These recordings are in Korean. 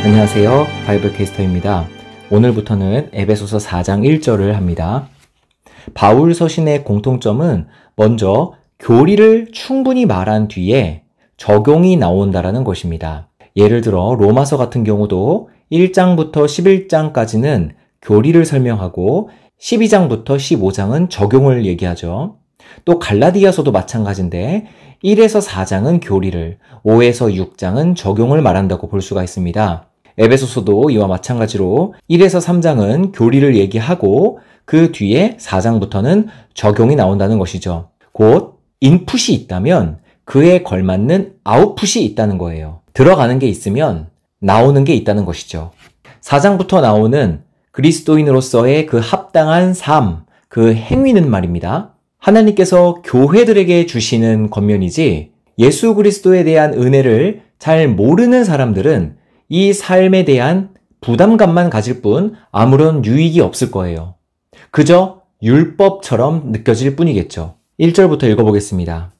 안녕하세요. 바이블 캐스터입니다. 오늘부터는 에베소서 4장 1절을 합니다. 바울 서신의 공통점은 먼저 교리를 충분히 말한 뒤에 적용이 나온다라는 것입니다. 예를 들어 로마서 같은 경우도 1장부터 11장까지는 교리를 설명하고 12장부터 15장은 적용을 얘기하죠. 또 갈라디아서도 마찬가지인데 1에서 4장은 교리를, 5에서 6장은 적용을 말한다고 볼 수가 있습니다. 에베소서도 이와 마찬가지로 1에서 3장은 교리를 얘기하고 그 뒤에 4장부터는 적용이 나온다는 것이죠. 곧 인풋이 있다면 그에 걸맞는 아웃풋이 있다는 거예요. 들어가는 게 있으면 나오는 게 있다는 것이죠. 4장부터 나오는 그리스도인으로서의 그 합당한 삶, 그 행위는 말입니다. 하나님께서 교회들에게 주시는 권면이지 예수 그리스도에 대한 은혜를 잘 모르는 사람들은 이 삶에 대한 부담감만 가질 뿐 아무런 유익이 없을 거예요. 그저 율법처럼 느껴질 뿐이겠죠. 1절부터 읽어보겠습니다.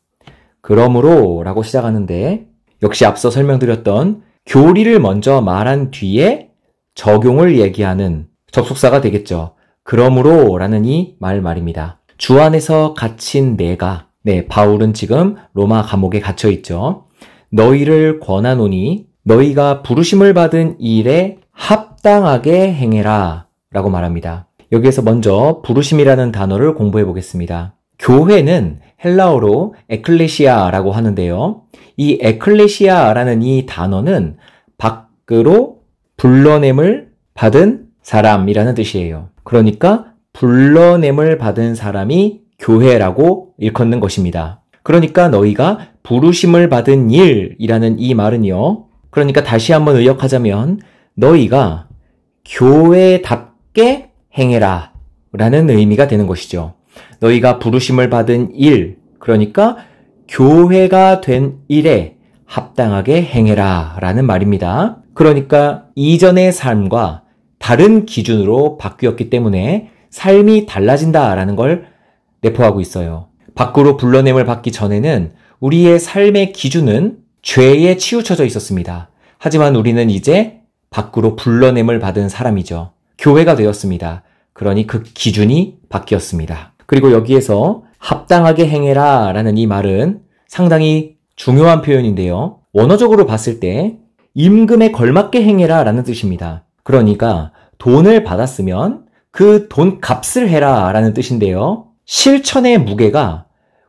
그러므로 라고 시작하는데 역시 앞서 설명드렸던 교리를 먼저 말한 뒤에 적용을 얘기하는 접속사가 되겠죠. 그러므로 라는 이 말입니다. 주 안에서 갇힌 내가, 바울은 지금 로마 감옥에 갇혀 있죠. 너희를 권하노니 너희가 부르심을 받은 일에 합당하게 행해라 라고 말합니다. 여기에서 먼저 부르심이라는 단어를 공부해 보겠습니다. 교회는 헬라어로 에클레시아라고 하는데요. 이 에클레시아라는 이 단어는 밖으로 불러냄을 받은 사람이라는 뜻이에요. 그러니까 불러냄을 받은 사람이 교회라고 일컫는 것입니다. 그러니까 너희가 부르심을 받은 일이라는 이 말은요. 그러니까 다시 한번 의역하자면 너희가 교회답게 행해라 라는 의미가 되는 것이죠. 너희가 부르심을 받은 일, 그러니까 교회가 된 일에 합당하게 행해라 라는 말입니다. 그러니까 이전의 삶과 다른 기준으로 바뀌었기 때문에 삶이 달라진다라는 걸 내포하고 있어요. 밖으로 불러냄을 받기 전에는 우리의 삶의 기준은 죄에 치우쳐져 있었습니다. 하지만 우리는 이제 밖으로 불러냄을 받은 사람이죠. 교회가 되었습니다. 그러니 그 기준이 바뀌었습니다. 그리고 여기에서 합당하게 행해라 라는 이 말은 상당히 중요한 표현인데요. 원어적으로 봤을 때 임금에 걸맞게 행해라 라는 뜻입니다. 그러니까 돈을 받았으면 그 돈 값을 해라 라는 뜻인데요. 실천의 무게가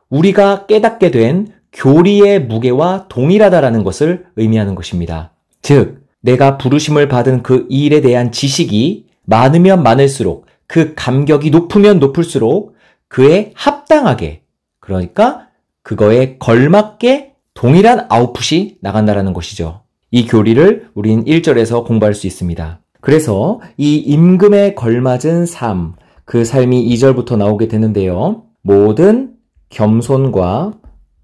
우리가 깨닫게 된 교리의 무게와 동일하다라는 것을 의미하는 것입니다. 즉, 내가 부르심을 받은 그 일에 대한 지식이 많으면 많을수록 그 감격이 높으면 높을수록 그에 합당하게, 그러니까 그거에 걸맞게 동일한 아웃풋이 나간다라는 것이죠. 이 교리를 우린 1절에서 공부할 수 있습니다. 그래서 이 임금에 걸맞은 삶, 그 삶이 2절부터 나오게 되는데요. 모든 겸손과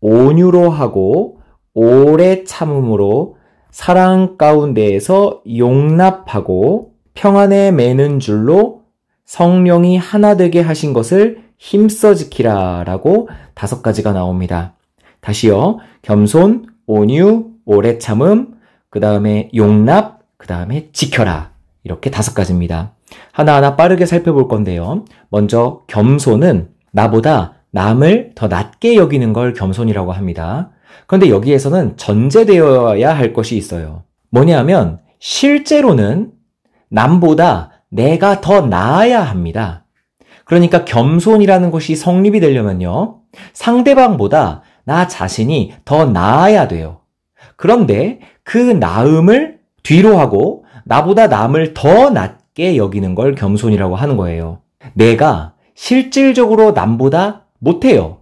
온유로 하고 오래 참음으로 사랑 가운데에서 용납하고 평안에 매는 줄로 성령이 하나 되게 하신 것을 힘써 지키라 라고 5가지가 나옵니다. 다시요. 겸손, 온유, 오래 참음, 그 다음에 용납, 그 다음에 지켜라. 이렇게 5가지입니다. 하나하나 빠르게 살펴볼 건데요. 먼저 겸손은 나보다 남을 더 낮게 여기는 걸 겸손이라고 합니다. 그런데 여기에서는 전제되어야 할 것이 있어요. 뭐냐면 실제로는 남보다 내가 더 나아야 합니다. 그러니까 겸손이라는 것이 성립이 되려면요. 상대방보다 나 자신이 더 나아야 돼요. 그런데 그 나음을 뒤로 하고 나보다 남을 더 낮게 여기는 걸 겸손이라고 하는 거예요. 내가 실질적으로 남보다 못해요.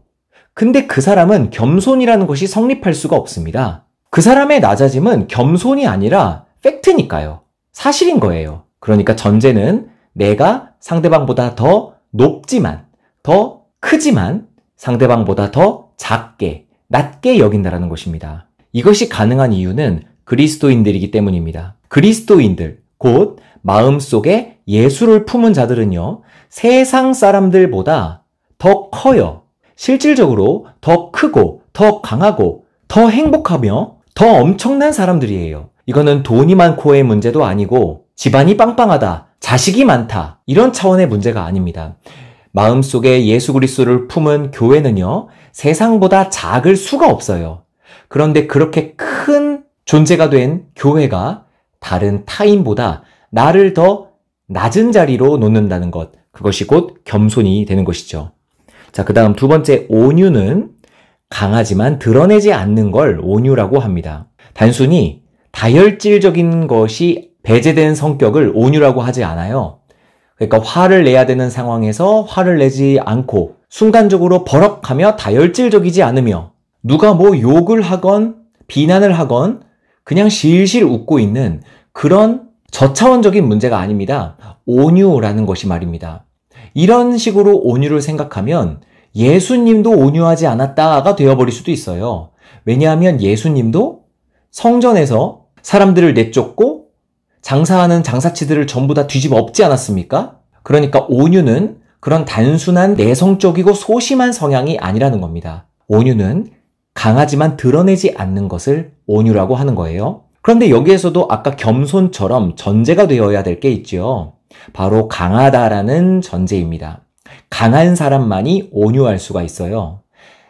근데 그 사람은 겸손이라는 것이 성립할 수가 없습니다. 그 사람의 낮아짐은 겸손이 아니라 팩트니까요. 사실인 거예요. 그러니까 전제는 내가 상대방보다 더 높지만, 더 크지만 상대방보다 더 작게, 낮게 여긴다라는 것입니다. 이것이 가능한 이유는 그리스도인들이기 때문입니다. 그리스도인들, 곧 마음속에 예수를 품은 자들은요, 세상 사람들보다 더 커요. 실질적으로 더 크고, 더 강하고, 더 행복하며 더 엄청난 사람들이에요. 이거는 돈이 많고의 문제도 아니고 집안이 빵빵하다, 자식이 많다 이런 차원의 문제가 아닙니다. 마음속에 예수 그리스도를 품은 교회는요, 세상보다 작을 수가 없어요. 그런데 그렇게 큰 존재가 된 교회가 다른 타인보다 나를 더 낮은 자리로 놓는다는 것, 그것이 곧 겸손이 되는 것이죠. 자, 그 다음 두 번째 온유는 강하지만 드러내지 않는 걸 온유라고 합니다. 단순히 다혈질적인 것이 배제된 성격을 온유라고 하지 않아요. 그러니까 화를 내야 되는 상황에서 화를 내지 않고 순간적으로 버럭하며 다혈질적이지 않으며 누가 뭐 욕을 하건 비난을 하건 그냥 실실 웃고 있는 그런 저차원적인 문제가 아닙니다. 온유라는 것이 말입니다. 이런 식으로 온유를 생각하면 예수님도 온유하지 않았다가 되어버릴 수도 있어요. 왜냐하면 예수님도 성전에서 사람들을 내쫓고 장사하는 장사치들을 전부 다 뒤집어 엎지 않았습니까? 그러니까 온유는 그런 단순한 내성적이고 소심한 성향이 아니라는 겁니다. 온유는 강하지만 드러내지 않는 것을 온유라고 하는 거예요. 그런데 여기에서도 아까 겸손처럼 전제가 되어야 될 게 있죠. 바로 강하다라는 전제입니다. 강한 사람만이 온유할 수가 있어요.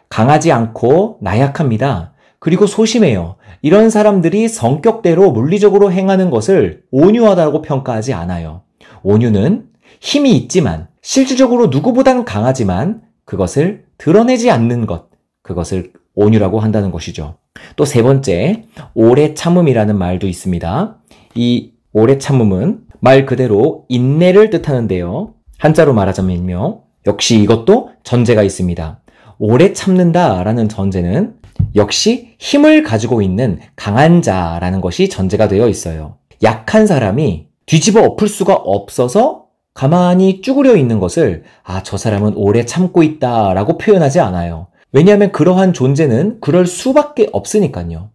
강하지 않고 나약합니다. 그리고 소심해요. 이런 사람들이 성격대로 물리적으로 행하는 것을 온유하다고 평가하지 않아요. 온유는 힘이 있지만 실질적으로 누구보다는 강하지만 그것을 드러내지 않는 것, 그것을 온유라고 한다는 것이죠. 또 세 번째, 오래 참음이라는 말도 있습니다. 이 오래 참음은 말 그대로 인내를 뜻하는데요. 한자로 말하자면요, 역시 이것도 전제가 있습니다. 오래 참는다라는 전제는 역시 힘을 가지고 있는 강한 자라는 것이 전제가 되어 있어요. 약한 사람이 뒤집어 엎을 수가 없어서 가만히 쭈그려 있는 것을 저 사람은 오래 참고 있다라고 표현하지 않아요. 왜냐하면 그러한 존재는 그럴 수밖에 없으니까요.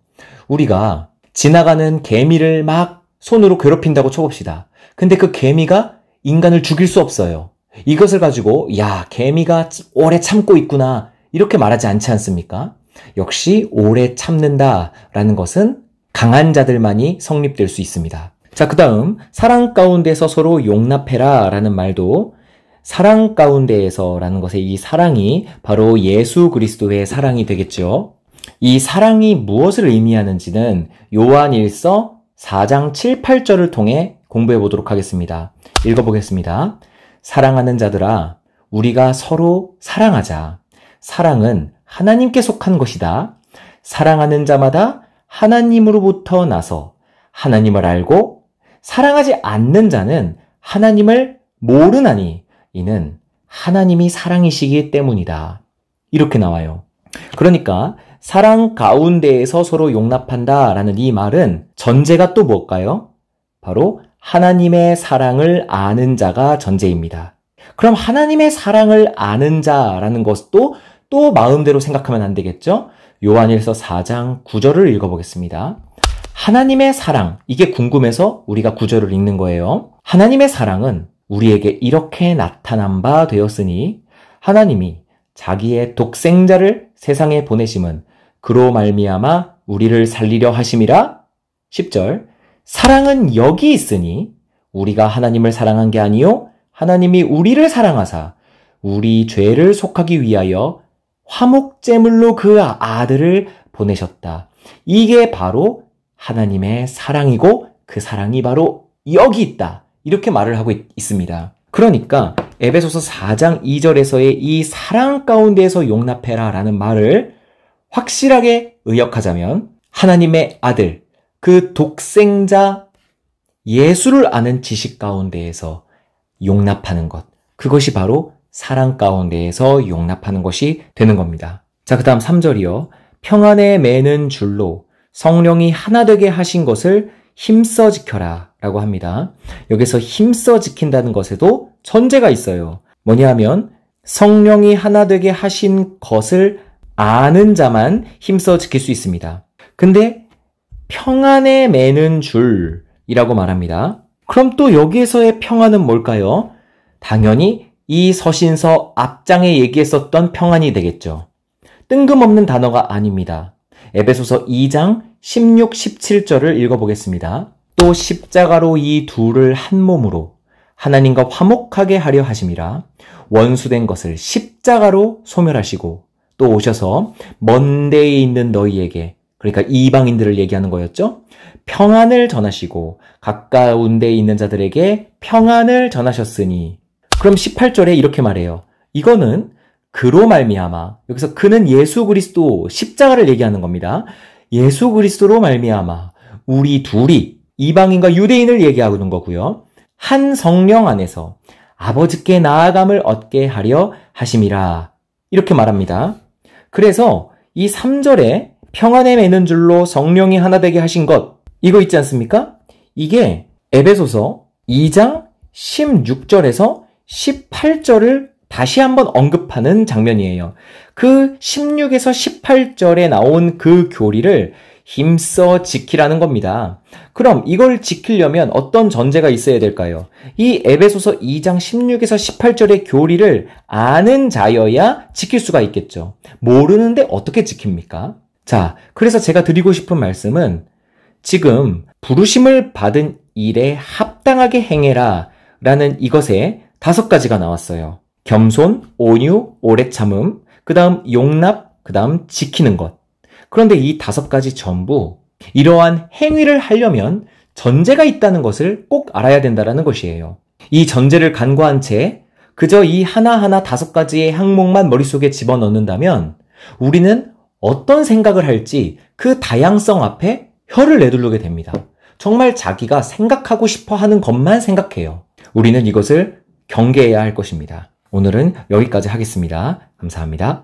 우리가 지나가는 개미를 막 손으로 괴롭힌다고 쳐봅시다. 근데 그 개미가 인간을 죽일 수 없어요. 이것을 가지고 야, 개미가 오래 참고 있구나 이렇게 말하지 않지 않습니까? 역시 오래 참는다라는 것은 강한 자들만이 성립될 수 있습니다. 자, 그 다음 사랑 가운데서 서로 용납해라 라는 말도 사랑 가운데에서 라는 것의 이 사랑이 바로 예수 그리스도의 사랑이 되겠죠. 이 사랑이 무엇을 의미하는지는 요한일서 4장 7, 8절을 통해 공부해 보도록 하겠습니다. 읽어보겠습니다. 사랑하는 자들아, 우리가 서로 사랑하자. 사랑은 하나님께 속한 것이다. 사랑하는 자마다 하나님으로부터 나서 하나님을 알고 사랑하지 않는 자는 하나님을 모르나니 이는 하나님이 사랑이시기 때문이다. 이렇게 나와요. 그러니까 사랑 가운데에서 서로 용납한다라는 이 말은 전제가 또 뭘까요? 바로 하나님의 사랑을 아는 자가 전제입니다. 그럼 하나님의 사랑을 아는 자라는 것도 또 마음대로 생각하면 안 되겠죠? 요한일서 4장 9절을 읽어보겠습니다. 하나님의 사랑, 이게 궁금해서 우리가 9절을 읽는 거예요. 하나님의 사랑은 우리에게 이렇게 나타난 바 되었으니 하나님이 자기의 독생자를 세상에 보내심은 그로 말미암아 우리를 살리려 하심이라. 10절, 사랑은 여기 있으니 우리가 하나님을 사랑한 게 아니요 하나님이 우리를 사랑하사 우리 죄를 속하기 위하여 화목제물로 그 아들을 보내셨다. 이게 바로 하나님의 사랑이고 그 사랑이 바로 여기 있다. 이렇게 말을 하고 있습니다. 그러니까 에베소서 4장 2절에서의 이 사랑 가운데에서 용납해라 라는 말을 확실하게 의역하자면 하나님의 아들, 그 독생자 예수를 아는 지식 가운데에서 용납하는 것, 그것이 바로 사랑 가운데에서 용납하는 것이 되는 겁니다. 자, 그 다음 3절이요. 평안에 매는 줄로 성령이 하나 되게 하신 것을 힘써 지켜라 라고 합니다. 여기서 힘써 지킨다는 것에도 전제가 있어요. 뭐냐 하면 성령이 하나 되게 하신 것을 아는 자만 힘써 지킬 수 있습니다. 근데 평안에 매는 줄이라고 말합니다. 그럼 또 여기에서의 평안은 뭘까요? 당연히 이 서신서 앞장에 얘기했었던 평안이 되겠죠. 뜬금없는 단어가 아닙니다. 에베소서 2장 16, 17절을 읽어보겠습니다. 또 십자가로 이 둘을 한 몸으로 하나님과 화목하게 하려 하심이라 원수된 것을 십자가로 소멸하시고 또 오셔서 먼 데에 있는 너희에게, 그러니까 이방인들을 얘기하는 거였죠. 평안을 전하시고 가까운 데에 있는 자들에게 평안을 전하셨으니. 그럼 18절에 이렇게 말해요. 이거는 그로 말미암아, 여기서 그는 예수 그리스도, 십자가를 얘기하는 겁니다. 예수 그리스도로 말미암아 우리 둘이, 이방인과 유대인을 얘기하는 거고요. 한 성령 안에서 아버지께 나아감을 얻게 하려 하심이라, 이렇게 말합니다. 그래서 이 3절에 평안에 매는 줄로 성령이 하나 되게 하신 것, 이거 있지 않습니까? 이게 에베소서 2장 16절에서 18절을 다시 한번 언급하는 장면이에요. 그 16에서 18절에 나온 그 교리를 힘써 지키라는 겁니다. 그럼 이걸 지키려면 어떤 전제가 있어야 될까요? 이 에베소서 2장 16에서 18절의 교리를 아는 자여야 지킬 수가 있겠죠. 모르는데 어떻게 지킵니까? 자, 그래서 제가 드리고 싶은 말씀은 지금 부르심을 받은 일에 합당하게 행해라 라는 이것에 5가지가 나왔어요. 겸손, 온유, 오래 참음, 그 다음 용납, 그 다음 지키는 것. 그런데 이 5가지 전부 이러한 행위를 하려면 전제가 있다는 것을 꼭 알아야 된다는 것이에요. 이 전제를 간과한 채 그저 이 하나하나 5가지의 항목만 머릿속에 집어넣는다면 우리는 어떤 생각을 할지 그 다양성 앞에 혀를 내두르게 됩니다. 정말 자기가 생각하고 싶어 하는 것만 생각해요. 우리는 이것을 경계해야 할 것입니다. 오늘은 여기까지 하겠습니다. 감사합니다.